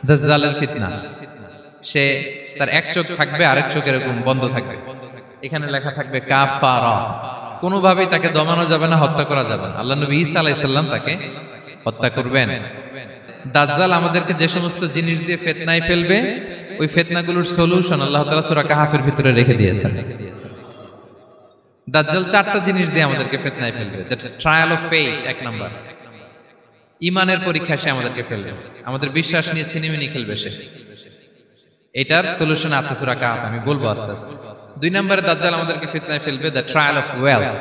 দাজ্জালের ফিতনা। সে তার এক চোখ থাকবে, আরেক চোখ এরকম বন্ধ থাকবে, এখানে লেখা থাকবে কাফারা। কোনোভাবেই তাকে দমানো যাবে না, হত্যা করা যাবে না। আল্লাহ নবী ঈসা আলাইহিস সালাম তাকে হত্যা করবেন। দাজ্জাল আমাদেরকে যে সমস্ত জিনিস দিয়ে ফিতনায় ফেলবে, ওই ফিতনাগুলোর সলিউশন আল্লাহ তাআলা সূরা কাহফের ভিতরে রেখে দিয়েছেন। দাজ্জাল চারটা জিনিস দিয়ে আমাদেরকে ফিতনায় ফেলবে। ট্রায়াল অফ ফেথ, এক নাম্বার। ঈমানের পরীক্ষায় সে আমাদেরকে ফেলবে, আমাদের বিশ্বাস নিয়ে ছিনিমিনি খেলবে সে। এটার সলিউশন আছে সূরা কাহফ, আমি বলবো আস্তে আস্তে। দুই নম্বরে দাজ্জাল আমাদেরকে ফিতনায় ফেলবে দ্য ট্রায়াল অফ ওয়েলথ,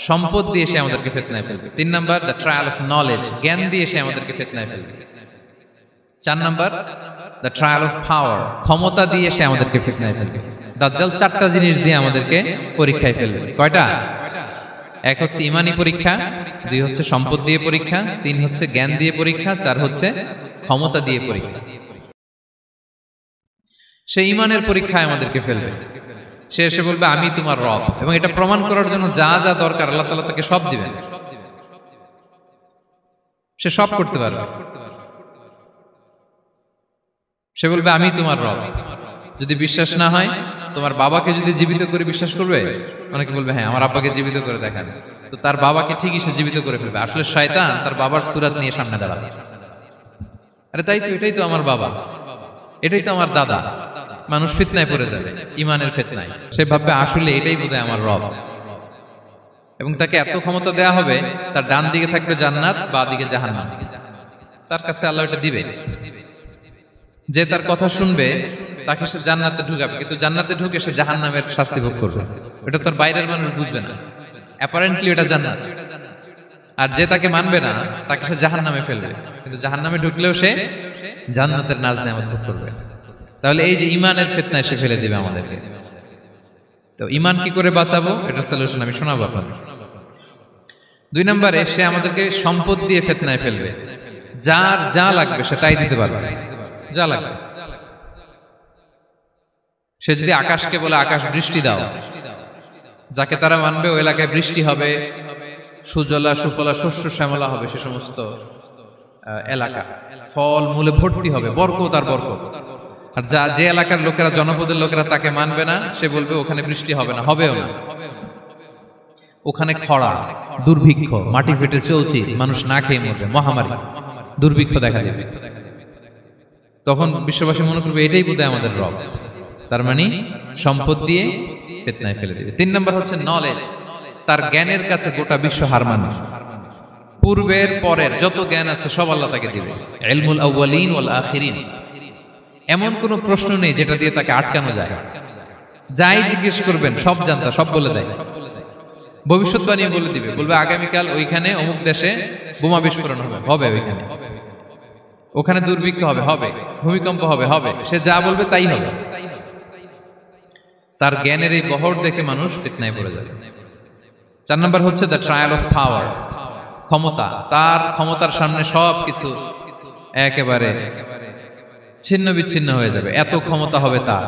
সম্পদ দিয়ে সে আমাদেরকে ফিতনায় ফেলবে। তিন নম্বর দ্য ট্রায়াল অফ নলেজ, জ্ঞান দিয়ে সে আমাদেরকে ফিতনায় ফেলবে। চার নম্বর দ্য ট্রায়াল অফ পাওয়ার, ক্ষমতা দিয়ে সে আমাদেরকে ফিতনায় ফেলবে। দাজ্জাল চারটা জিনিস দিয়ে আমাদেরকে পরীক্ষায় ফেলবে। কয়টা? এক হচ্ছে ঈমানি পরীক্ষা, দুই হচ্ছে সম্পদ দিয়ে পরীক্ষা, তিন হচ্ছে জ্ঞান দিয়ে পরীক্ষা, চার হচ্ছে ক্ষমতা দিয়ে পরীক্ষা। সে ঈমানের পরীক্ষায় আমাদেরকে ফেলবে। সে এসে বলবে আমি তোমার রব, এবং এটা প্রমাণ করার জন্য যা যা দরকার আল্লাহ তাআলা তাকে সব দিবেন। সে সব করতে পারবে। সে বলবে আমি তোমার রব। যদি বিশ্বাস না হয়, তোমার বাবাকে যদি জীবিত করে বিশ্বাস করবে? অনেকে বলবে হ্যাঁ আমার আব্বাকে জীবিত করে দেখান। তো তার বাবাকে ঠিকই সে জীবিত করে ফেলবে। আসলে শয়তান তার বাবার সূরত নিয়ে সামনে দাঁড়াবে। আরে তাই তো, এটাই তো আমার বাবা, এটাই তো আমার দাদা। মানুষ ফিতনায় পড়ে যাবে, ঈমানের ফিতনায়। সে ভাববে আসলে এটাই বোধহয় আমার রব, এবং তাকে এত ক্ষমতা দেয়া হবে, তার ডান দিকে থাকবে জান্নাত, বাঁ দিকে জাহান্নাম। তার কাছে আল্লাহ এটা দিবে। যে তার কথা শুনবে তাকে সে জান্নাতে ঢুকাবে, কিন্তু জান্নাতে ঢুকে সে জাহান্নামের শাস্তি ভোগ করবে। এটা তার বাইরের মানুষ বুঝবে না, অ্যাপারেন্টলি এটা জান্নাত। আর যে তাকে মানবে না তাকে সে জাহান্নামে ফেলবে, কিন্তু জাহান্নামে ঢুকলেও সে জান্নাতের নাজ নেয়ামত ভোগ করবে। তাহলে এই যে ঈমানের ফিতনায় সে ফেলে দিবে আমাদেরকে। তো ঈমান কি করে বাঁচাবো, এটা সলিউশন আমি শোনাবো আপনাদের। দুই নম্বরে সে আমাদেরকে সম্পদ দিয়ে ফিতনায় ফেলবে। যার যা লাগবে সে তাই দিতে পারবে, যা লাগবে। সে যদি আকাশকে বলে আকাশ বৃষ্টি দাও, যাকে তারা মানবে ওই এলাকায় বৃষ্টি হবে, সুজলা সুফলা শস্য শ্যামলা হবে সে সমস্ত এলাকা, ফল মূলে ভর্তি হবে, বরকত আর বরকত। আর যে এলাকার লোকেরা, জনপদের লোকেরা তাকে মানবে না, সে বলবে ওখানে বৃষ্টি হবে না, হবেও না। ওখানে খরা, দুর্ভিক্ষ, মাটি ফেটে চলছে, মানুষ না খেয়ে মরবে, মহামারী, দুর্ভিক্ষ দেখা দেবে। তখন বিশ্ববাসী মনে করবে এটাই বোধহয় আমাদের রব। তার মানে সম্পদ দিয়ে ফিতনায় ফেলে দিবে। তিন নম্বর হচ্ছে নলেজ, তার জ্ঞানের কাছে গোটা বিশ্ব হার মানবে। পূর্বের পরের যত জ্ঞান আছে সব আল্লাহ তাকে দিবে। ইলমুল আউয়ালিন ওয়াল আখিরিন, এমন কোন প্রশ্ন নেই যেটা দিয়ে তাকে আটকানো যায়। যাই জিজ্ঞেস করবেন সব জানতা, সব বলে দেয়। ভবিষ্যৎবাণী বলে দিবে, বলবে আগামীকাল ওইখানে অমুক দেশে বোমা বিস্ফোরণ হবে, হবে ওইখানে, ওখানে দুর্ভিক্ষ হবে, হবে ভূমিকম্প হবে, হবে। সে যা বলবে তাই হবে। তার জ্ঞানের এই বহর দেখে মানুষ ফিতনায় পড়ে যাবে। চার নম্বর হচ্ছে দ্য ট্রায়াল অফ পাওয়ার, ক্ষমতা। তার ক্ষমতার সামনে সবকিছু একেবারে ছিন্ন বিচ্ছিন্ন হয়ে যাবে, এত ক্ষমতা হবে তার।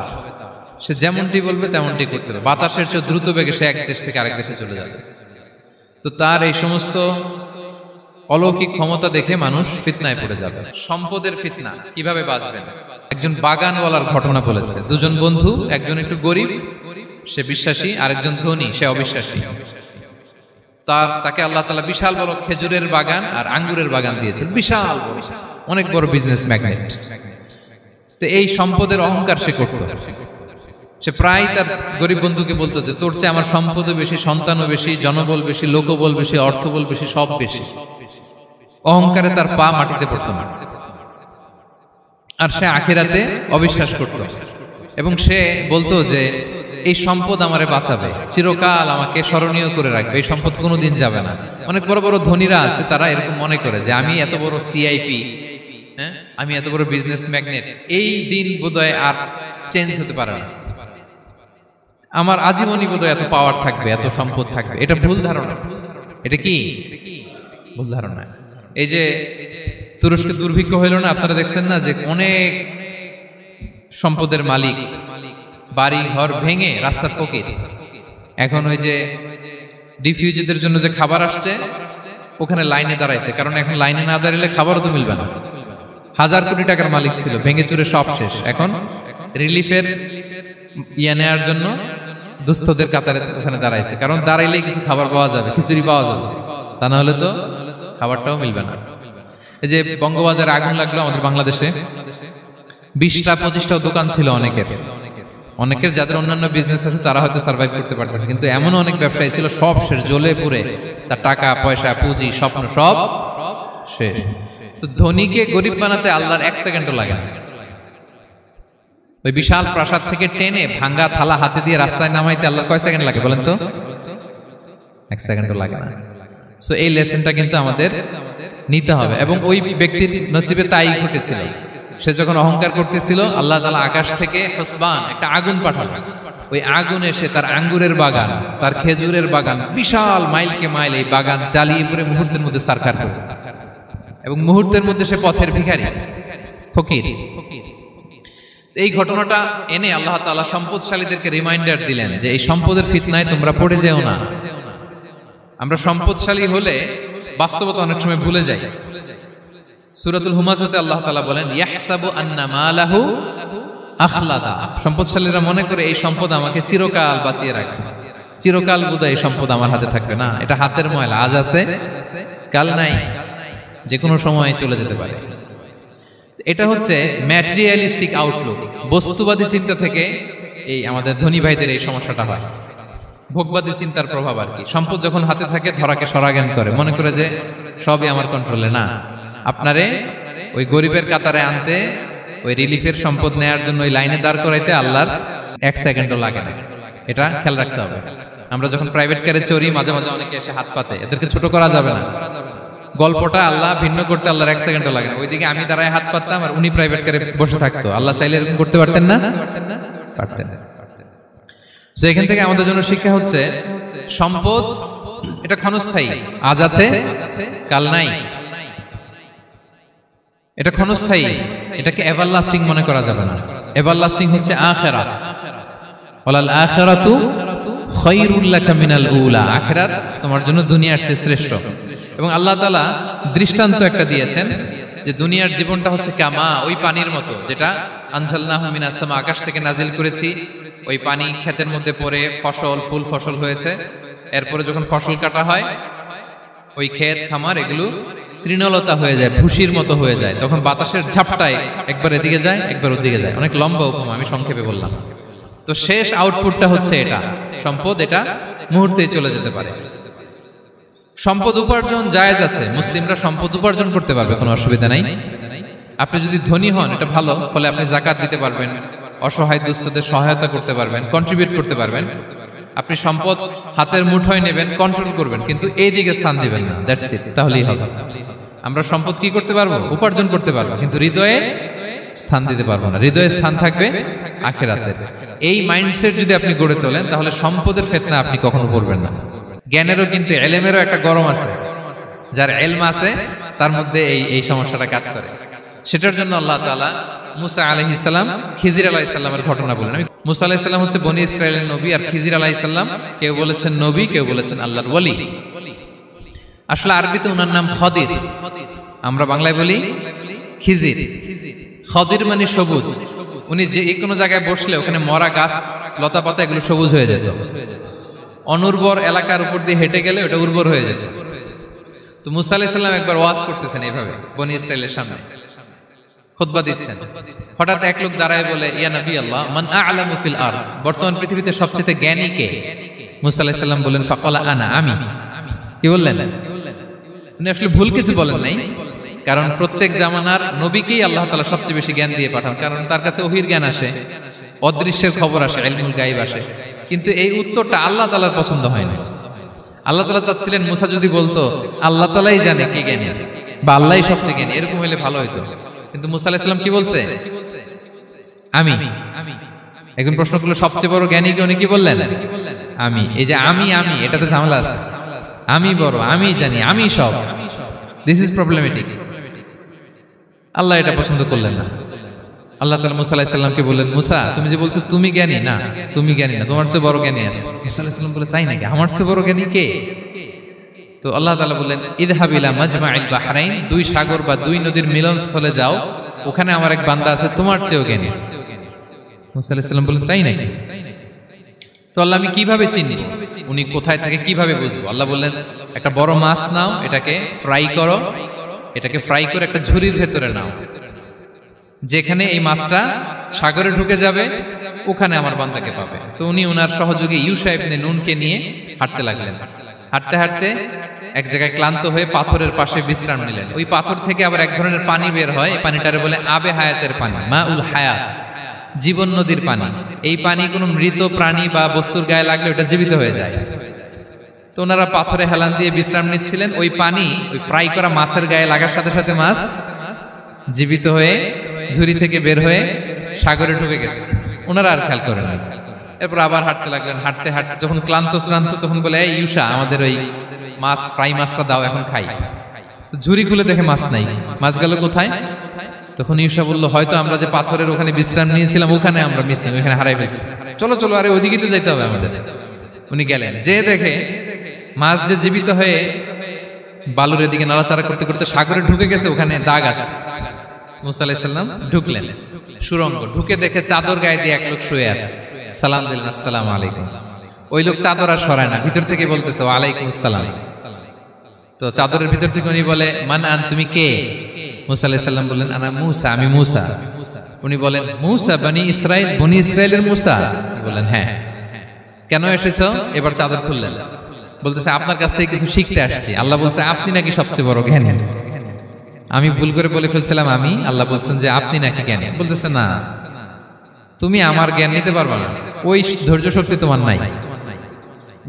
সে যেমনটি বলবে তেমনটি করতে হবে। বাতাসের চেয়ে দ্রুত বেগে সে এক দেশ থেকে আরেক দেশে চলে যাবে। তো তার এই সমস্ত অলৌকিক ক্ষমতা দেখে মানুষ ফিতনায় পড়ে যাবে। সম্পদের ফিতনা, কিভাবে বাঁচবেন? একজন বাগানওয়ালার ঘটনা বলেছে। দুজন বন্ধু, একজন একটু গরিব, সে বিশ্বাসী, আরেকজন ধনী, সে অবিশ্বাসী। তাকে আল্লাহ তাআলা বিশাল বড় খেজুরের বাগান আর আঙ্গুরের বাগান দিয়েছেন, বিশাল বড়, অনেক বড় বিজনেস ম্যাগনেট। তো এই সম্পদের অহংকার সে করত। সে প্রায় তার গরিব বন্ধুকে বলতো যে তোর চেয়ে আমার সম্পদও বেশি, সন্তানও বেশি, জনবল বেশি, লোকবল বেশি, অর্থবল বেশি, সব বেশি। অহংকারে তার পা মাটিতে পড়তো না। আর সে আখিরাতে অবিশ্বাস করত, এবং সে বলতো যে এই সম্পদ আমারে বাঁচাবে, চিরকাল আমাকে স্মরণীয় করে রাখবে, এই সম্পদ কোনোদিন যাবে না। অনেক বড় বড় ধনীরা আছে, তারা এরকম মনে করে যে আমি এত বড় সিআইপি, হ্যাঁ, আমি এত বড় বিজনেস ম্যাগনেট, এই দিন বোধহয় আর চেঞ্জ হতে পারে না, আমার আজীবনই বোধহয় এত পাওয়ার থাকবে, এত সম্পদ থাকবে। এটা ভুল ধারণা। এটা কি ভুল ধারণা? এই যে তুরস্কে দুর্ভিক্ষ হইল না, আপনারা দেখছেন না যে অনেক সম্পদের মালিক বাড়ি ঘর ভেঙে রাস্তার ফকির। এখন ওই যে ডিফিউজিদের জন্য যে খাবার আসছে, ওখানে লাইনে দাঁড়াইছে, কারণ এখন লাইনে না দাঁড়ালে খাবারও তো মিলবে না। 1000 কোটি টাকার মালিক ছিল, ভেঙে চুরে সব শেষ। এখন রিলিফের নেওয়ার জন্য দুস্থদের কাতারে ওখানে দাঁড়াইছে, কারণ দাঁড়াইলেই কিছু খাবার পাওয়া যাবে, খিচুড়ি পাওয়া যাবে, তা না হলে তো খাবারটাও মিলবে না। এই যে বঙ্গবাজারে আগুন লাগলো আমাদের বাংলাদেশে, 20টা-25টাও দোকান ছিল অনেকের যাদের অন্যান্য বিজনেস আছে তারা হয়তো সার্ভাইভ করতে পারতেছে, কিন্তু এমন অনেক ব্যবসায়ী ছিল সব শেষ, জ্বলে পুড়ে তার টাকা পয়সা পুঁজি স্বপ্ন সব শেষ। তো ধনীকে গরিব বানাতে আল্লাহর 1 সেকেন্ডও লাগে না। ওই বিশাল প্রাসাদ থেকে টেনে ভাঙ্গা থালা হাতে দিয়ে রাস্তায় নামাইতে আল্লাহর কয় সেকেন্ড লাগে বলেন তো? 1 সেকেন্ডও লাগে না। সো এই লেসনটা কিন্তু আমাদের নিতে হবে। এবং ওই ব্যক্তির নসিবে তাই ঘটেছিল, সে যখন অহংকার করতেছিল আল্লাহ তাআলা আকাশ থেকে হুসবান একটা আগুন পাঠালেন। ওই আগুন এসে তার আঙ্গুরের বাগান, তার খেজুরের বাগান, বিশাল মাইলকে মাইল এই বাগান জ্বালিয়ে পুরো মুহূর্তের মধ্যে সারখার করে, এবং মুহূর্তের মধ্যে সে পথের ভিখারি, ফকির। এই ঘটনাটা এনে আল্লাহ তাআলা সম্পদশালীদেরকে রিমাইন্ডার দিলেন যে এই সম্পদের ফিতনায় তোমরা পড়ে যেও না। আমরা সম্পদশালী হলে বাস্তবতা অনেক সময় ভুলে যাই। সূরাতুল হুমাযাতে আল্লাহ তাআলা বলেন, ইয়াহসাবু আন্না মালাহু আখলাদা। সম্পদশালীরা মনে করে এই সম্পদ আমাকে চিরকাল বাঁচিয়ে রাখবে, চিরকাল বোধহয় এই সম্পদ আমার হাতে থাকবে। না, এটা হাতের ময়লা, আজ আছে কাল নাই, যে কোনো সময় চলে যেতে পারে। এটা হচ্ছে ম্যাটেরিয়ালিস্টিক আউটলুক, বস্তুবাদী চিন্তা থেকে এই আমাদের ধনী ভাইদের এই সমস্যাটা হয়। ভোগবাদী চিন্তার প্রভাব আর কি। সম্পদ যখন হাতে থাকে ধরাকে সরাজ্ঞান করে, মনে করে যে সবই আমার কন্ট্রোলে। না, আপনারে ওই গরিবের কাতারে আনতে, ওই রিলিফের সম্পদ নেয়ার জন্য ওই লাইনে দাঁড় করাইতে আল্লাহর 1 সেকেন্ডও লাগে না। এটা খেয়াল রাখতে হবে। আমরা যখন প্রাইভেট কারে চড়ি মাঝে মাঝে অনেকে এসে হাত পাতে, এদেরকে ছোট করা যাবে না। গল্পটা আল্লাহ ভিন্ন করতে আল্লাহর 1 সেকেন্ডও লাগে না। ওইদিকে আমি দাঁড়ায় হাত পাততাম আর উনি প্রাইভেট কারে বসে থাকতো। আল্লাহ চাইলে এরকম করতে পারতেন না? পারতেন। তো এখান থেকে আমাদের জন্য শিক্ষা হচ্ছে সম্পদ এটা ক্ষণস্থায়ী, আজ আছে কাল নাই। এটা ক্ষণস্থায়ী, এটাকে এভারলাস্টিং মনে করা যাবে না। এভারলাস্টিং হচ্ছে আখিরাত। ওয়ালাল আখিরাতু খায়রুল লাকা মিনাল উলা। আখিরাত তোমার জন্য দুনিয়ার চেয়ে শ্রেষ্ঠ। এবং আল্লাহ তাআলা দৃষ্টান্ত একটা দিয়েছেন যে দুনিয়ার জীবনটা হচ্ছে কামা, ওই পানির মতো যেটা আনজালনাহু মিনাস সামা, আকাশ থেকে নাজিল করেছি। ওই পানি ক্ষেতের মধ্যে পড়ে ফসল, ফুল ফসল হয়েছে। এরপরে যখন ফসল কাটা হয় ওই ক্ষেত খামার এগুলো তৃণলতা হয়ে যায়, ভুসির মতো হয়ে যায়। তখন বাতাসের ঝাপটায় একবার এদিকে যায় একবার ওদিকে যায়। অনেক লম্বা উপমা, আমি সংক্ষেপে বললাম। তো শেষ আউটপুটটা হচ্ছে এটা, সম্পদ এটা মুহূর্তেই চলে যেতে পারে। সম্পদ উপার্জন জায়েজ আছে, মুসলিমরা সম্পদ উপার্জন করতে পারবে, কোনো অসুবিধা নাই। আপনি যদি ধনী হন এটা ভালো, ফলে আপনি যাকাত দিতে পারবেন, অসহায় দুস্থদের সহায়তা করতে পারবেন, কন্ট্রিবিউট করতে পারবেন। আপনি সম্পদ হাতের মুঠোয় নেবেন, কন্ট্রোল করবেন, কিন্তু এই দিকে স্থান দিবেন না। দ্যাটস ইট, তাহলেই হবে। আমরা সম্পদ কি করতে পারবো? উপার্জন করতে পারবো, কিন্তু হৃদয়ে স্থান দিতে পারবো না। হৃদয়ে স্থান থাকবে আখিরাতে। এই মাইন্ডসেট যদি আপনি গড়ে তোলেন তাহলে সম্পদের ফিতনা আপনি কখনো পড়বেন না। জ্ঞানেরও কিন্তু এলেমেরও একটা গরম আছে, যার এলম আছে তার মধ্যে এই সমস্যাটা কাজ করে। সেটার জন্য আল্লাহ তাআলা মুসা আলাইহিস সালাম, খিজির আলাইহিস সালামের ঘটনা বলেন। মুসা আলাইহিস সালাম হচ্ছে বনি ইসরাইলের নবী, আর খিজির আলাইহিস সালাম কেউ বলেছেন নবী, কেউ বলেছেন আল্লাহর ওলি। আসলে আরবিতে ওনার নাম খদির, আমরা বাংলায় বলি খিজির। খদির মানে সবুজ। উনি যে কোনো জায়গায় বসলে ওখানে মরা গাছ লতা পাতা এগুলো সবুজ হয়ে যেত। অনুর্বর এলাকার উপর দিয়ে হেঁটে গেলে ওটা উর্বর হয়ে যেত। তো মুসা আলাইহিস সালাম একবার ওয়াজ করতেছেন এইভাবে বনি ইসরাইলের সামনে, খুতবা দিচ্ছেন। হঠাৎ এক লোক দাঁড়ায় বলে, ইয়া নবী আল্লাহ, মান আ'লামু ফিল আরদ, বর্তমান পৃথিবীতে সবচেয়ে জ্ঞানী কে? মুসা আলাইহিস সালাম বলেন, ফাকালা আনা, আমি। কি বললেন? উনি আসলে ভুল কিছু বলেন নাই, কারণ প্রত্যেক জামানার নবীকেই আল্লাহ তাআলা সবচেয়ে বেশি জ্ঞান দিয়ে পাঠান, কারণ তার কাছে ওহীর জ্ঞান আসে, অদৃশ্যের খবর আসে, ইলমুল গায়ব আসে। কিন্তু এই উত্তরটা আল্লাহ তাআলার পছন্দ হয় না। আল্লাহ তাআলা চাচ্ছিলেন মুসা যদি বলতো আল্লাহ তাআলাই জানে কি জ্ঞানী বা আল্লাহই সবচেয়ে জ্ঞানী, এরকম হলে ভালো হতো। কিন্তু মুসা আলাইহিস সালাম কি বলছে? আমি। এখন প্রশ্ন করলো সবচেয়ে বড় জ্ঞানী কে? উনি কি বললেন? আমি। এই যে আমি এটাতে ঝামেলা আছে। আমি বড়, আমি জানি, আমি সব। This is problematic. আল্লাহ এটা পছন্দ করলেন না। আল্লাহ তাআলা মুসা আলাইহিস সালামকে বললেন, মুসা তুমি যে বলছো তুমি জ্ঞানী, না তুমি জ্ঞানী না, তোমার চেয়ে বড় জ্ঞানী আছে। মুসা আলাইহিস সালাম বলে, তাই নাকি? আমার চেয়ে বড় জ্ঞানী কে? তো আল্লাহ তাআলা বললেন, ইযহাব ইলা মাজমাইল বাহরাইন, দুই সাগর বা দুই নদীর মিলনস্থলে যাও, ওখানে আমার এক বান্দা আছে তোমার চেয়েও জ্ঞানী। মুসা আলাইহিস সালাম বললেন তাই নাকি? তো আল্লাহ আমি কিভাবে চিনি উনি কোথায় থাকে, কিভাবে বুঝবো? আল্লাহ বললেন একটা বড় মাছ নাও, এটাকে ফ্রাই করো, এটাকে ফ্রাই করে একটা ঝুড়ির ভেতরে নাও, যেখানে এই মাছটা সাগরে ঢুকে যাবে ওখানে আমার বান্দাকে পাবে। তো উনি ওনার সহযোগী ইউশা ইবনে নুনকে নিয়ে হাঁটতে লাগলেন। হাঁটতে হাঁটতে এক জায়গায় ক্লান্ত হয়ে পাথরের পাশে বিশ্রাম নিলেন। ওই পাথর থেকে আবার এক ধরনের পানি বের হয়, এই পানিটারে বলে আবে হায়াতের পানি, মা উল হায়াত, জীবন নদীর পানি। এই পানি কোনো মৃত প্রাণী বা বস্তুর গায়ে লাগলে ওটা জীবিত হয়ে যায়। তো ওনারা পাথরে হেলান দিয়ে বিশ্রাম নিচ্ছিলেন, ওই পানি ওই ফ্রাই করা মাছের গায়ে লাগার সাথে সাথে মাছ জীবিত হয়ে ঝুড়ি থেকে বের হয়ে সাগরে ঢুকে গেছে। ওনারা আর খেয়াল করেন না। এরপর আবার হাঁটতে লাগলেন। হাঁটতে হাঁটতে যখন ক্লান্ত শ্রান্ত তখন বলে এই ইউশা আমাদের ওই মাছ ফ্রাই মাছটা দাও, এখন খাই। ঝুড়ি খুলে দেখে মাছ নাই। মাছ গেল কোথায়? তখন ইউশা বলল হয়তো আমরা যে পাথরের ওখানে বিশ্রাম নিয়েছিলাম ওখানে আমরা মিসিং, ওখানে হারাই ফেলছি। চলো চলো, আরে ওইদিকে তো যাইতে হবে আমাদের। উনি গেলেন, যে দেখে মাছ যে জীবিত হয়ে বালুর দিকে নাড়াচাড়া করতে করতে সাগরে ঢুকে গেছে, ওখানে দাগ আছে। মুসা আলাইহিস সালাম ঢুকলেন সুরঙ্গ, ঢুকে দেখে চাদর গায়ে দিয়ে এক লোক শুয়ে আছে। সালাম দিলেন, আসসালামু আলাইকুম। ওই লোক চাদর আর সরায় না, ভিতর থেকে বলতেছে ওয়ালাইকুম আসসালাম। তো চাদরের ভিতর থেকে উনি বলে মান আন, তুমি কে? মুসা আলাইহিস সালাম বললেন আনা মুসা, আমি মুসা। উনি বলেন মুসা বনি ইসরাইল, বনি ইসরাইলের মুসা? বললেন হ্যাঁ। কেন এসেছো? এবার চাদর খুললেন, বলতেছে আপনার কাছ থেকে কিছু শিখতে আসছি। আল্লাহ বলছে আপনি নাকি সবচেয়ে বড় জ্ঞানী। আমি ভুল করে বলে ফেলছিলাম আমি, আল্লাহ বলছেন যে আপনি নাকি জ্ঞানী। বলতেছে না, তুমি আমার জ্ঞান নিতে পারবে না, ওই ধৈর্য শক্তি তোমার নাই।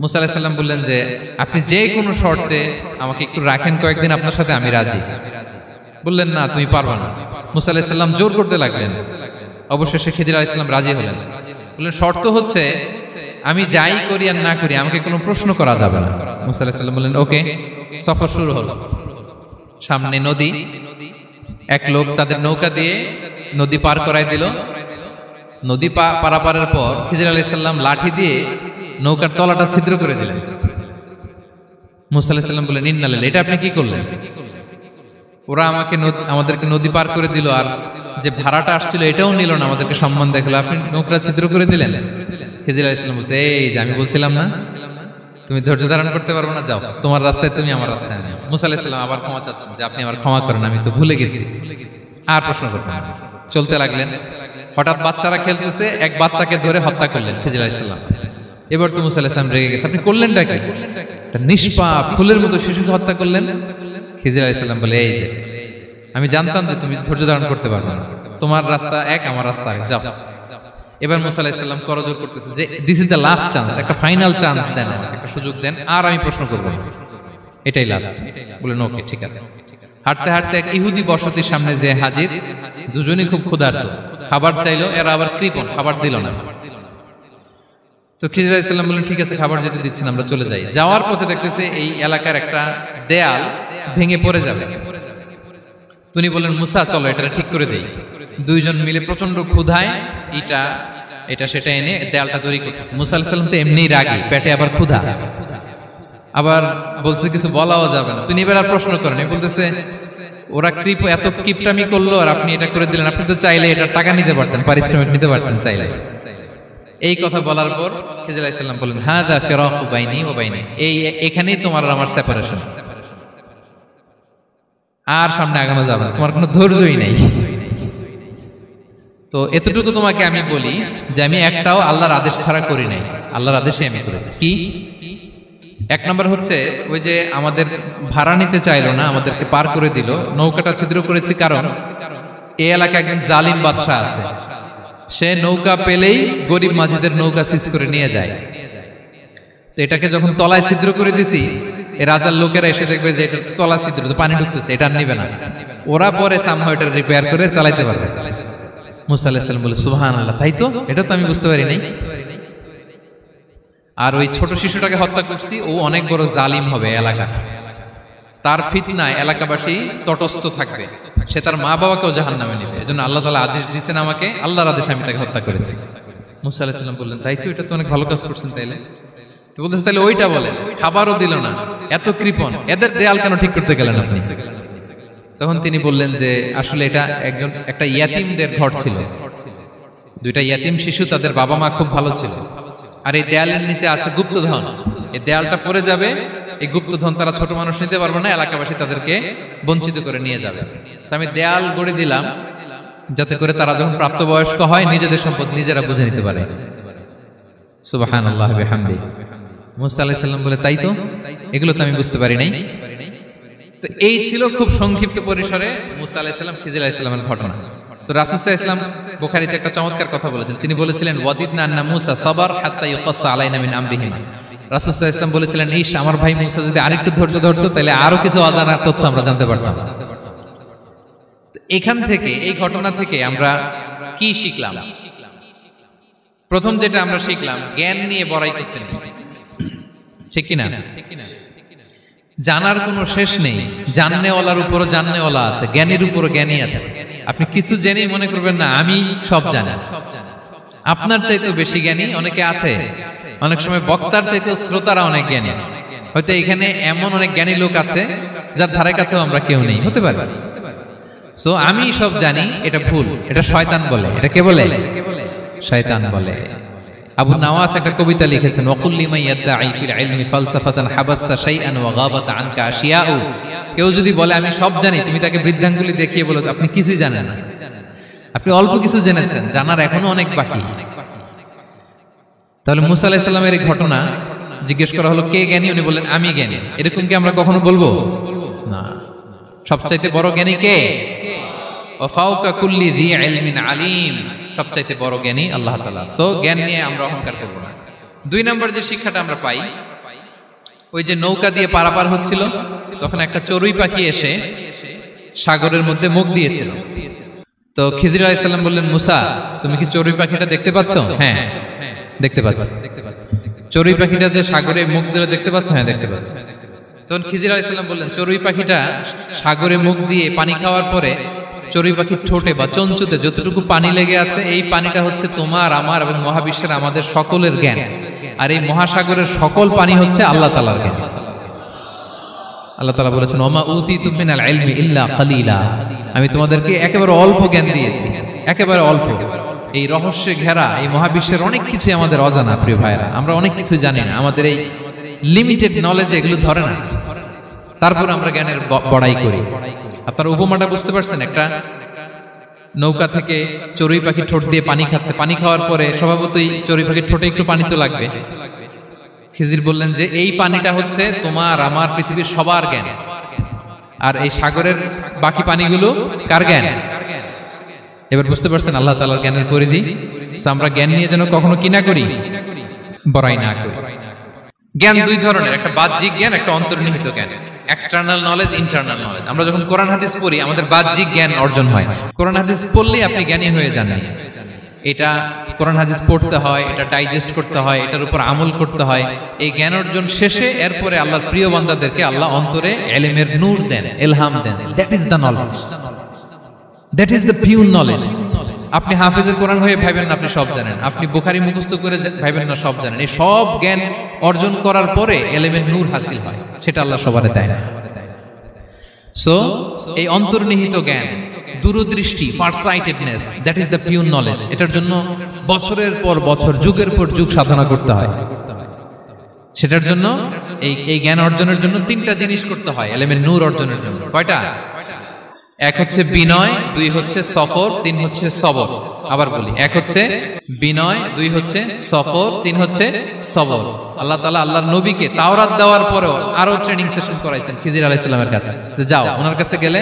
মুসা আলাইহিস সালাম বললেন যে আপনি যে কোনো শর্তে আমাকে একটু রাখেন কয়েকদিন আপনার সাথে, আমি রাজি। বললেন না তুমি পারবে না। মুসা আলাইহিস সালাম জোর করতে লাগলেন। অবশেষে খিদির আলাইহিস সালাম রাজি হলেন। বললেন শর্ত হচ্ছে আমি যাই করি আর না করি আমাকে কোনো প্রশ্ন করা যাবে না। মুসা আলাইহিস সালাম বললেন ওকে। সফর শুরু হলো। সামনে নদী, এক লোক তাদের নৌকা দিয়ে নদী পার করাই দিল। নদী পারাপারের পর খিজির আলাইহিস সালাম লাঠি দিয়ে নৌকার তলাটা ছিদ্র করে দিলেন। মুসা আলাইহিস সালাম বললেন ইন্না লিল্লাহি, এটা আপনি কি করলেন? ওরা আমাদেরকে নদী পার করে দিল, আর যে ভাড়াটা আসছিল এটাও নিল না, আমাদেরকে সম্মান দেখালো, আপনি নৌকা ছিদ্র করে দিলেন। খিজির আলাইহিস সালাম বলছে এই যে আমি বলছিলাম না তুমি ধৈর্য ধারণ করতে পারবো না, যাও তোমার রাস্তায় তুমি, আমার রাস্তায় আমি। মুসা আলাইহিস সালাম আবার ক্ষমা চাচ্ছেন যে আপনি আমার ক্ষমা করেন, আমি তো ভুলে গেছি, আর প্রশ্ন করবেন না। চলতে লাগলেন। হঠাৎ বাচ্চারা খেলতেছে, এক বাচ্চাকে ধরে হত্যা করলেন খিজির আলাইহিস সালাম। এবার তো মুসা আলাইহিস সালাম রেগে গেছে, আপনি করলেনটা কি? একটা নিষ্পাপ ফুলের মতো শিশুকে হত্যা করলেন। খিজির আলাইহিস সালাম বলে এই যে আমি জানতাম যে তুমি ধৈর্য ধারণ করতে পারবে না, তোমার রাস্তা এক, আমার রাস্তা এক, যাও। এবার মুসা আলাইহিস সালাম করজোর করতেছে যে this is the last chance, একটা ফাইনাল চান্স দেন, একটা সুযোগ দেন, আর আমি প্রশ্ন করব না, এটাই লাস্ট। বললেন ওকে ঠিক আছে। হাঁটতে হাঁটতে এক ইহুদি বসতির সামনে যে হাজির, দুজনই খুব ক্ষুধার্ত, খাবার চাইলো, এরা আবার কৃপণ, খাবার দিল না। তো খিজির আলাইহিস সালাম বললেন ঠিক আছে, খাবার যেটা দিচ্ছেন আমরা চলে যাই। যাওয়ার পথে দেখতেছে এই এলাকার একটা দেয়াল ভেঙে পড়ে যাবে। তিনি বললেন মুসা চলো এটা ঠিক করে দেই। দুইজন মিলে প্রচন্ড ক্ষুধায় এটা সেটা এনে দেয়ালটা তৈরি করতেছে। মুসা আলাইহিস সালাম তো এমনিই রাগী, পেটে আবার ক্ষুধা, আবার বলছে কিছু বলাও যাবে না। তিনি এবার আর প্রশ্ন করেন, বলতেছে ওরা এত কিপটামি করলো আর আপনি এটা করে দিলেন, আপনি তো চাইলে এটা টাকা নিতে পারতেন, পারিশ্রমিক নিতে পারতেন চাইলে। এই কথা বলার পর খিজির আলাইহিস সালাম বললেন হাযা ফিরাকু বাইনি ওয়া বাইনি, এখানেই তোমার আর আমার সেপারেশন, আর সামনে আগানো যাবে না, তোমার কোনো ধৈর্যই নাই। তো এতটুকু তোমাকে আমি বলি যে আমি একটাও আল্লাহর আদেশ ছাড়া করি নাই, আল্লাহর আদেশে আমি করেছি। কি? এক নম্বর হচ্ছে ওই যে আমাদের ভাড়া নিতে চাইলো না, আমাদেরকে পার করে দিল, নৌকাটা ছিদ্র করেছি কারণ এই এলাকায় একজন জালিম বাদশা আছে, সে নৌকা পেলেই গরিব মাঝিদের নৌকা সিজ করে নিয়ে যায়। তো এটাকে যখন তলায় ছিদ্র করে দিছি, এই রাজার লোকেরা এসে দেখবে যে এটা তলা ছিদ্র, তো পানি ঢুকতেছে, এটা নিবে না, ওরা পরে সামহাও এটা রিপেয়ার করে চালাইতে পারবে। মুসা আলাইহিস সালাম বলে সুবহানাল্লাহ, তাই তো, এটা তো আমি বুঝতে পারি নাই। আর ওই ছোট শিশুটাকে হত্যা করছি, ও অনেক বড় জালিম হবে এলাকা, তার ফিতনায় এলাকাবাসী তটস্থ থাকবে, সে তার মা বাবাকেও জাহান্নামে নেবে, এজন্য আল্লাহ তাআলা আদেশ দিয়েছেন আমাকে, আল্লাহর আদেশে আমি তাকে হত্যা করেছি। মুসা আলাইহিস সালাম বললেন তাই তো, এটা তো অনেক ভালো কাজ করছেন তাইলে। তো বলতেছে তাহলে ওইটা বলেন, খাবারও দিল না, এত কৃপণ, এদের দেয়াল কেন ঠিক করতে গেলেন আপনি? তখন তিনি বললেন যে আসলে এটা একটা ইয়াতিমদের ঘর ছিল, দুইটা ইয়াতিম শিশু, তাদের বাবা মা খুব ভালো ছিল, আর এই দেয়ালের নিচে আছে গুপ্তধন, এই দেয়ালটা পড়ে যাবে, এই গুপ্তধন তারা ছোট মানুষ নিতে পারবে না, এলাকাবাসী তাদেরকে বঞ্চিত করে নিয়ে যাবে। আমি দেয়াল গড়ে দিলাম যাতে করে তারা যখন প্রাপ্তবয়স্ক হয় নিজেদের সম্পদ নিজেরা বুঝে নিতে পারে। সুবহানাল্লাহ বিহামদিহি। মুসা আলাইহিস সালাম বলে, তাই তো, এগুলো তো আমি বুঝতে পারি নাই। তো এই ছিল খুব সংক্ষিপ্ত পরিসরে মুসা আলাইহিস সালাম খিজির আলাইহিস সালামের ঘটনা। তো রাসূল সাল্লাল্লাহু আলাইহি ওয়াসাল্লাম বুখারীতে একটা চমৎকার কথা বলেছেন। তিনি বলেছিলেন, ওয়াদিদনা আন্না মুসা সাবার হাত্তা ইউকাসসা আলাইনা মিন আমরিহিমা। রাসূল সাল্লাল্লাহু আলাইহি ওয়াসাল্লাম বলেছিলেন, ইস, আমার ভাই মুসা যদি আরেকটু ধৈর্য ধরতো তাহলে আরো কিছু অজানা তথ্য আমরা জানতে পারতাম। এখান থেকে, এই ঘটনা থেকে আমরা কি শিখলাম? প্রথম যেটা আমরা শিখলাম, জ্ঞান নিয়ে বড়াই করতে নেই, ঠিক কিনা? জানার কোনো শেষ নেই, জাননেওয়ালার উপরও জাননেওয়ালা আছে, জ্ঞানীর উপরও জ্ঞানী আছে। আপনি কিছু জেনেই মনে করবেন না আমি সব জানি। আপনার চাইতেও বেশি জ্ঞানী অনেকে আছে। অনেক সময় বক্তার চাইতেও শ্রোতারা অনেক জ্ঞানী। হয়তো এখানে এমন অনেক জ্ঞানী লোক আছে যার ধারে কাছেও আমরা কেউ নেই, হতে পারে। সো আমি সব জানি, এটা ভুল, এটা শয়তান বলে। এটা কে বলে? শয়তান বলে। আবু নাওয়াস একটা কবিতা লিখেছেন, ওয়াকুল লিমান ইয়াদদাঈ ফিল ইলমি ফালসাফাতান হাবাসতা শাইআন ওয়া গাবাত আনকা আশিয়াউ। কেউ যদি বলে আমি সব জানি, তুমি তাকে বৃদ্ধাঙ্গুলি দেখিয়ে বলো আপনি কিছুই জানেন না, আপনি অল্প কিছু জেনেছেন, জানার এখনো অনেক বাকি। তাহলে মুসা আলাইহিস সালামের এই ঘটনা জিজ্ঞেস করা হলো, কে জ্ঞানী? উনি বললেন, আমি জ্ঞানী। এরকম কি আমরা কখনো বলবো? না। সবচাইতে বড় জ্ঞানী কে? ওয়া ফাওকা কুল্লি যী ইলমিন আলিম। সবচাইতে বড় জ্ঞানী আল্লাহ তাআলা। সো জ্ঞান নিয়ে আমরা অহংকার করব না। 2 নম্বর যে শিক্ষাটা আমরা পাই, ওই যে নৌকা দিয়ে পারাপার হচ্ছিল, তখন একটা চড়ুই পাখি এসে সাগরের মধ্যে মুখ দিয়েছিল। তো খিজির আলাইহিস সালাম বললেন, মুসা, তুমি কি চড়ুই পাখিটা দেখতে পাচ্ছ? হ্যাঁ, দেখতে পাচ্ছি। চড়ুই পাখিটা যে সাগরে মুখ দিয়ে দেখতে পাচ্ছ? হ্যাঁ, দেখতে পাচ্ছি। তখন খিজির আলাইহিস সালাম বললেন, চড়ুই পাখিটা সাগরে মুখ দিয়ে পানি খাওয়ার পরে চড়ুই পাখির ঠোঁটে বা চঞ্চুতে যতটুকু পানি লেগে আছে, এই পানিটা হচ্ছে তোমার, আমার এবং মহাবিশ্বের আমাদের সকলের জ্ঞান। আর এই মহাসাগরের সকল পানি হচ্ছে আল্লাহ তাআলার জ্ঞান। আল্লাহ তাআলা বলেছেন, ওমা উতিতুম মিনাল ইলমি ইল্লা কালিলা। আমি তোমাদেরকে একেবারে অল্প জ্ঞান দিয়েছি, একেবারে অল্প। এই রহস্যে ঘেরা এই মহাবিশ্বের অনেক কিছুই আমাদের অজানা। প্রিয় ভাইরা, আমরা অনেক কিছু জানি না, আমাদের এই লিমিটেড নলেজে এগুলো ধরে না, তারপর আমরা জ্ঞানের বড়াই করি। আপনারা উপমাটা বুঝতে পারছেন? একটা নৌকা থেকে চড়ুই পাখি ঠোঁট দিয়ে পানি খাচ্ছে, পানি খাওয়ার পরে স্বভাবতই চড়ুই পাখির ঠোঁটে একটু পানি তো লাগবে। খিজির বললেন যে এই পানিটা হচ্ছে তোমার, আমার, পৃথিবীর সবার জ্ঞান, আর এই সাগরের বাকি পানিগুলো কার জ্ঞান? এবার বুঝতে পারছেন আল্লাহ তাআলার জ্ঞানের পরিধি। আমরা জ্ঞান নিয়ে যেন কখনো কি না করি, বড়াই না করি। জ্ঞান 2 ধরনের, একটা বাহ্যিক জ্ঞান, একটা অন্তর্নিহিত জ্ঞান। External knowledge, internal knowledge. আমরা যখন কোরআন হাদিস পড়ি আমাদের বাহ্যিক জ্ঞান অর্জন হয়। কোরআন হাদিস পড়লেই আপনি জ্ঞানী হয়ে যান। এটা কোরআন হাদিস পড়তে হয়, এটা ডাইজেস্ট করতে হয়, এটার উপর আমল করতে হয়। এই জ্ঞান অর্জন শেষে এরপরে আল্লাহর প্রিয় বান্দাদেরকে আল্লাহ অন্তরে ইলমের নূর দেন, ইলহাম দেন। That is the knowledge, that is the pure knowledge. আপনি হাফেজে কোরআন হয়ে ভাবেন না আপনি সব জানেন, আপনি বুখারী মুখস্থ করে ভাবেন না সব জানেন। এই সব জ্ঞান অর্জন করার পরে ইলমের নূর হাসিল হয়, সেটা আল্লাহ সবারে দেয় না। সো এই অন্তর্নিহিত জ্ঞান, দূরদৃষ্টি, farsightedness, that is the pure knowledge. এটার জন্য বছরের পর বছর, যুগের পর যুগ সাধনা করতে হয়। সেটার জন্য এই জ্ঞান অর্জনের জন্য 3টা জিনিস করতে হয় ইলমের নূর অর্জনের জন্য। কয়টা? 1 হচ্ছে বিনয়, 2 হচ্ছে সফর, 3 হচ্ছে সবর। আবার বলি, 1 হচ্ছে বিনয়, 2 হচ্ছে সফর, 3 হচ্ছে সবর। আল্লাহ তাআলা আল্লাহর নবীকে তাওরাত দেওয়ার পরেও আরো ট্রেনিং সেশন করাইছেন খিজির আলাইহিস সালামের কাছে। যাও, ওনার কাছে গেলে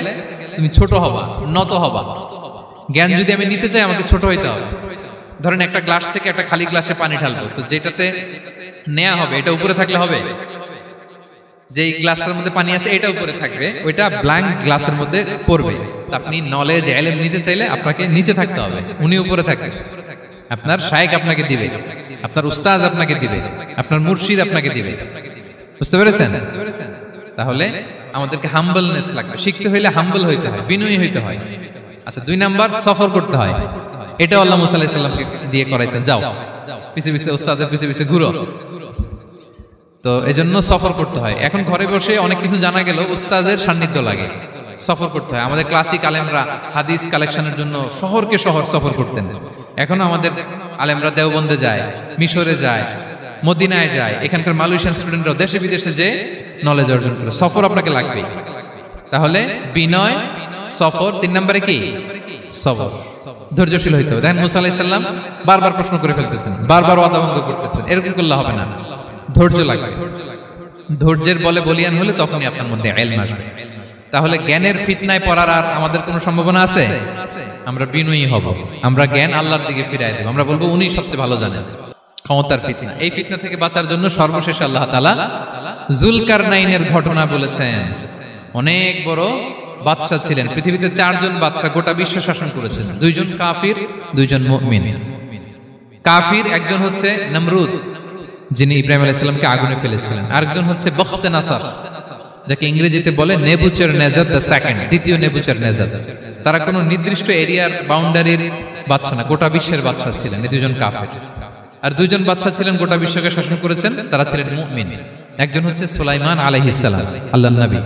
তুমি ছোট হবা, নত হবা। জ্ঞান যদি আমি নিতে চাই আমাকে ছোট হইতে হবে। ধরেন একটা গ্লাস থেকে একটা খালি গ্লাসে পানি ঢালবো, তো যেটাতে নেওয়া হবে এটা উপরে থাকলে হবে? যে গ্লাসটার মধ্যে পানি আছে এটা উপরে থাকবে, ওইটা ব্ল্যাঙ্ক গ্লাসের মধ্যে পড়বে। আপনি নলেজ, ইলম নিতে চাইলে আপনাকে নিচে থাকতে হবে, উনি উপরে থাকবেন। আপনার শায়েখ আপনাকে দিবে, আপনার উস্তাদ আপনাকে দিবে, আপনার মুর্শিদ আপনাকে দিবে। বুঝতে পেরেছেন? তাহলে আমাদেরকে হাম্বলনেস লাগবে। শিখতে হইলে হাম্বল হইতে হয়, বিনয়ী হইতে হয়। আচ্ছা, 2 নাম্বার সফর করতে হয়। এটা আল্লাহ মুসা আলাইহিস সালামকে দিয়ে করাইছেন, যাও পিছে পিছে উস্তাদের পিছে পিছে ঘুরো। তো এজন্য সফর করতে হয়। এখন ঘরে বসে অনেক কিছু জানা গেল, উস্তাদের সান্নিধ্য লাগে। সফর করতে হয়। আমাদের ক্লাসিক আলেমরা হাদিস কালেকশনের জন্য শহরকে শহর সফর করতেন। এখনো আমাদের আলেমরা দেওবন্দে যায়, মিশরে যায়, মদিনায় যায়, এখানকার মালয়েশিয়ান স্টুডেন্টরাও দেশে বিদেশে যে নলেজ অর্জন করে। সফর আপনাকে লাগবে। তাহলে বিনয়, সফর, 3 নম্বরে কি সবর, ধৈর্যশীল হইতে হবে। দেখেন মুসা আলাইহিস সালাম বারবার প্রশ্ন করে ফেলতেছেন, বারবার ওয়াদা ভঙ্গ করতেছেন, এরকম করলে হবে না, ধৈর্য লাগবে। ধৈর্যের বলে বলিয়ান হলে তখনই আপনার মধ্যে ইলম আসবে। তাহলে জ্ঞানের ফিতনায় পড়ার আর আমাদের কোনো সম্ভাবনা আছে? আমরা বিনয়ী হব, আমরা জ্ঞান আল্লাহর দিকে ফিরাই দেব, আমরা বলবো উনি সবচেয়ে ভালো জানেন। ক্ষমতার ফিতনা, এই ফিতনা থেকে বাঁচার জন্য সর্বশেষে আল্লাহ তাআলা যুলকারনাইনের ঘটনা বলেছেন। অনেক বড় বাদশা ছিলেন, পৃথিবীতে 4 জন বাদশা গোটা বিশ্ব শাসন করেছেন, 2 জন কাফির, 2 জন মুমিন। কাফির একজন হচ্ছে নমরুদ, যিনি ইব্রাহিম আলাইহিস সালামকে আগুনে ফেলেছিলেন, আরেকজন হচ্ছে বখতে নাসার, যাকে ইংরেজিতে বলে নেবুচারনেজার দ্য সেকেন্ড, দ্বিতীয় নেবুচারনেজার। তারা কোনো নির্দিষ্ট এরিয়ার বাউন্ডারির বাদশা না, গোটা বিশ্বের বাদশা ছিলেন। এই 2 জন কাফির। আর 2 জন বাদশা ছিলেন গোটা বিশ্বকে শাসন করেছেন, তারা ছিলেন মুমিন। একজন হচ্ছে সুলাইমান আলাইহিস সালাম, আল্লাহর নবী,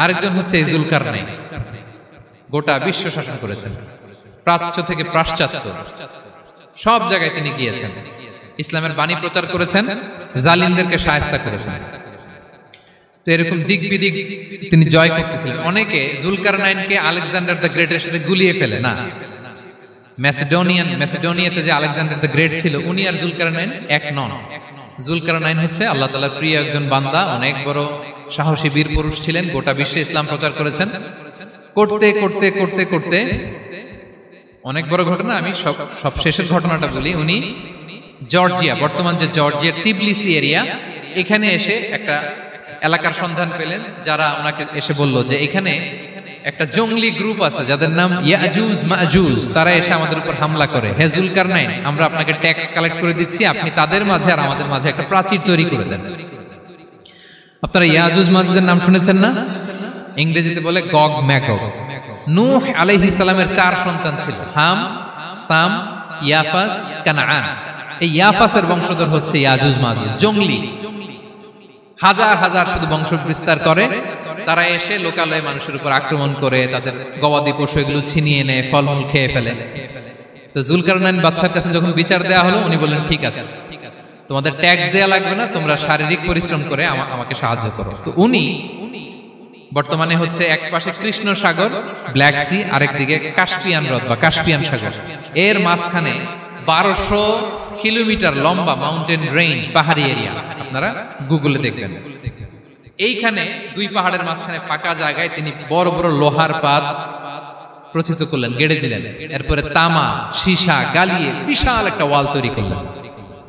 আরেকজন হচ্ছে যুলকারনাইন, গোটা বিশ্ব শাসন করেছেন, প্রাচ্য থেকে পাশ্চাত্য সব জায়গায় তিনি গিয়েছেন, ইসলামের বাণী প্রচার করেছেন, জালিমদেরকে শায়েস্তা করেছেন। তো এরকম দিক বিদিক তিনি জয় করতেছিলেন। অনেকে যুলকারনাইনকে আলেকজান্ডার দ্য গ্রেটের সাথে গুলিয়ে ফেলে না। ম্যাসিডোনিয়াতে যে আলেকজান্ডার দ্য গ্রেট ছিল, উনি আর যুলকারনাইন এক নন। যুলকারনাইন হচ্ছে আল্লাহ তাআলার প্রিয় একজন বান্দা, অনেক বড় সাহসী বীর পুরুষ ছিলেন, গোটা বিশ্বে ইসলাম প্রচার করেছেন। করতে করতে করতে করতে অনেক বড় ঘটনা, আমি সব শেষের ঘটনাটা বলি। উনি জর্জিয়া, বর্তমান যে জর্জিয়ার তিবলিসি এরিয়া, এখানে এসে একটা এলাকার সন্ধান পেলেন, যারা ওনাকে এসে বলল যে এখানে একটা জঙ্গলি গ্রুপ আছে যাদের নাম ইয়াজুজ মাজুজ, তারা এসে আমাদের উপর হামলা করে। হে যুলকারনাইন, আমরা আপনাকে ট্যাক্স কালেক্ট করে দিচ্ছি, আপনি তাদের মাঝে আর আমাদের মাঝে একটা প্রাচীর তৈরি করে দেন। আপনারা ইয়াজুজ মাজুজের নাম শুনেছেন না? ইংরেজিতে বলে গগ ম্যাগগ। নূহ আলাইহিস সালামের 4 সন্তান ছিল, হাম, সাম, ইয়াফাস, কানাআন। এই ইয়াফাসের বংশধর হচ্ছে ইয়াজুজ মাজুজ, জঙ্গলি, হাজার হাজার শুধু বংশ বিস্তার করে। তারা এসে লোকালয়ে মানুষের উপর আক্রমণ করে, তাদের গবাদি পশু এগুলো ছিনিয়ে নেয়, ফলমূল খেয়ে ফেলে। তো যুলকারনাইন বাদশার কাছে যখন বিচার দেওয়া হলো, উনি বললেন ঠিক আছে, তোমাদের ট্যাক্স দেয়া লাগবে না, তোমরা শারীরিক পরিশ্রম করে আমাকে সাহায্য করো। তো উনি বর্তমানে হচ্ছে এক পাশে কৃষ্ণ সাগর, ব্ল্যাক সি, আরেকদিকে কাস্পিয়ান হ্রদ বা কাস্পিয়ান সাগর, এর মাঝখানে 1200 কিলোমিটার লম্বা মাউন্টেন রেঞ্জ, পাহাড়ি এরিয়া, আপনারা গুগলে দেখবেন। এইখানে 2 পাহাড়ের মাঝখানে ফাঁকা জায়গায় তিনি বড় বড় লোহার পাত প্রথিত করলেন, গেড়ে দিলেন। এরপরে তামা, সীসা গালিয়ে বিশাল একটা ওয়াল তৈরি করলেন।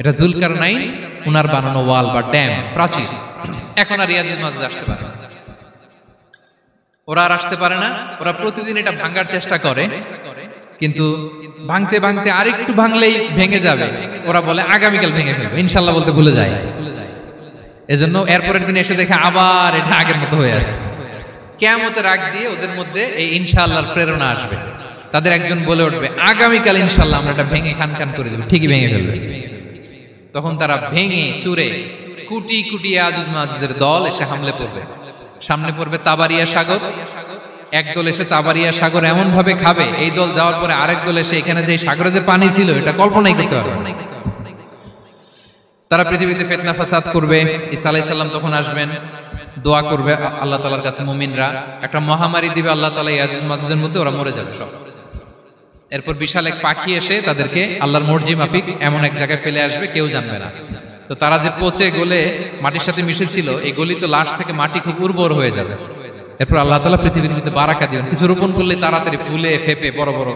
এটা যুলকারনাইন উনার বানানো ওয়াল বা ড্যাম, প্রাচীর। এখন আর ইয়াজুজ মাজুজ আসতে পারে না, ওরা আর আসতে পারে না। ওরা প্রতিদিন এটা ভাঙার চেষ্টা করে, কিন্তু ভাঙতে ভাঙতে আরেকটু ভাঙলেই ভেঙে যাবে। ওরা বলে আগামীকাল ভেঙে ফেলবে, ইনশাল্লাহ বলতে ভুলে যায়। এজন্য এরপরের দিন এসে দেখে আবার এটা আগের মতো হয়ে আসছে। কিয়ামতের আগ দিয়ে ওদের মধ্যে এই ইনশাআল্লাহর প্রেরণা আসবে। তাদের একজন বলে উঠবে আগামীকাল ইনশাআল্লাহ আমরা এটা ভেঙে খান খান করে দেব, ঠিকই ভেঙে ফেলবে। তখন তারা ভেঙে চুরে কুটি কুটি ইয়াজুজ মাজুজের দল এসে হামলে পড়বে। সামনে পড়বে তাবারিয়া সাগর, একদল এসে তাবারিয়া সাগর এমন ভাবে খাবে, এই দল যাওয়ার পরে আরেক দল এসে এখানে যে সাগরে যে পানি ছিল এটা কল্পনাই করতে পারবে না। তারা পৃথিবীতে ফিতনা ফাসাদ করবে। ঈসা আলাইহিস সালাম তখন আসবেন, দোয়া করবে আল্লাহ তাআলার কাছে মুমিনরা, একটা মহামারী দিবে আল্লাহ তাআলা ইয়াজুজ মাজুজের মধ্যে, ওরা মরে যাবে সব। এরপর বিশাল এক পাখি এসে তাদেরকে আল্লাহর মর্জি মাফিক এমন এক জায়গায় ফেলে আসবে, কেউ জানবে না। তো তারা যে পচে গলে মাটির সাথে মিশেছিল, এই গলিত লাশ থেকে মাটি খুব উর্বর হয়ে যাবে। এরপর আল্লাহ তাআলা পৃথিবীর মধ্যে বারাকা দিবেন, কিছু রোপণ করলে তাড়াতাড়ি ফুলে ফেপে বড় বড়